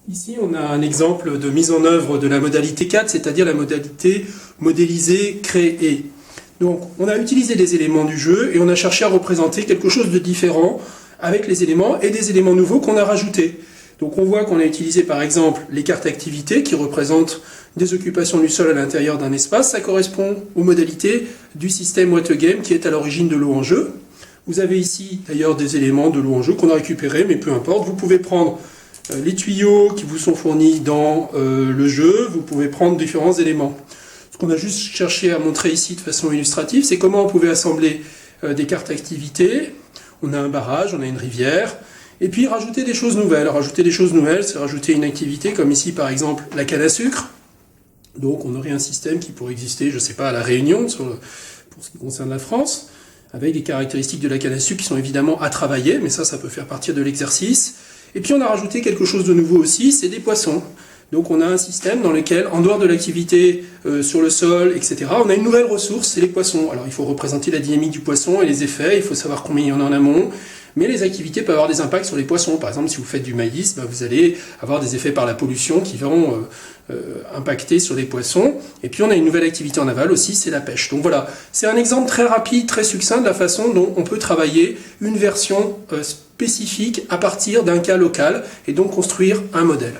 Ici, on a un exemple de mise en œuvre de la modalité 4, c'est-à-dire la modalité modéliser, créer. Donc, on a utilisé les éléments du jeu et on a cherché à représenter quelque chose de différent avec les éléments et des éléments nouveaux qu'on a rajoutés. Donc, on voit qu'on a utilisé par exemple les cartes activités qui représentent des occupations du sol à l'intérieur d'un espace. Ça correspond aux modalités du système What a Game qui est à l'origine de l'eau en jeu. Vous avez ici d'ailleurs des éléments de l'eau en jeu qu'on a récupérés, mais peu importe. Vous pouvez prendre les tuyaux qui vous sont fournis dans le jeu, vous pouvez prendre différents éléments. Ce qu'on a juste cherché à montrer ici de façon illustrative, c'est comment on pouvait assembler des cartes activités. On a un barrage, on a une rivière, et puis rajouter des choses nouvelles. Rajouter des choses nouvelles, c'est rajouter une activité, comme ici par exemple la canne à sucre. Donc on aurait un système qui pourrait exister, je ne sais pas, à La Réunion, pour ce qui concerne la France, avec des caractéristiques de la canne à sucre qui sont évidemment à travailler, mais ça peut faire partie de l'exercice. Et puis on a rajouté quelque chose de nouveau aussi, c'est des poissons. Donc on a un système dans lequel, en dehors de l'activité sur le sol, etc., on a une nouvelle ressource, c'est les poissons. Alors il faut représenter la dynamique du poisson et les effets, il faut savoir combien il y en a en amont, mais les activités peuvent avoir des impacts sur les poissons. Par exemple, si vous faites du maïs, vous allez avoir des effets par la pollution qui vont impacter sur les poissons. Et puis on a une nouvelle activité en aval aussi, c'est la pêche. Donc voilà, c'est un exemple très rapide, très succinct de la façon dont on peut travailler une version spécifique à partir d'un cas local et donc construire un modèle.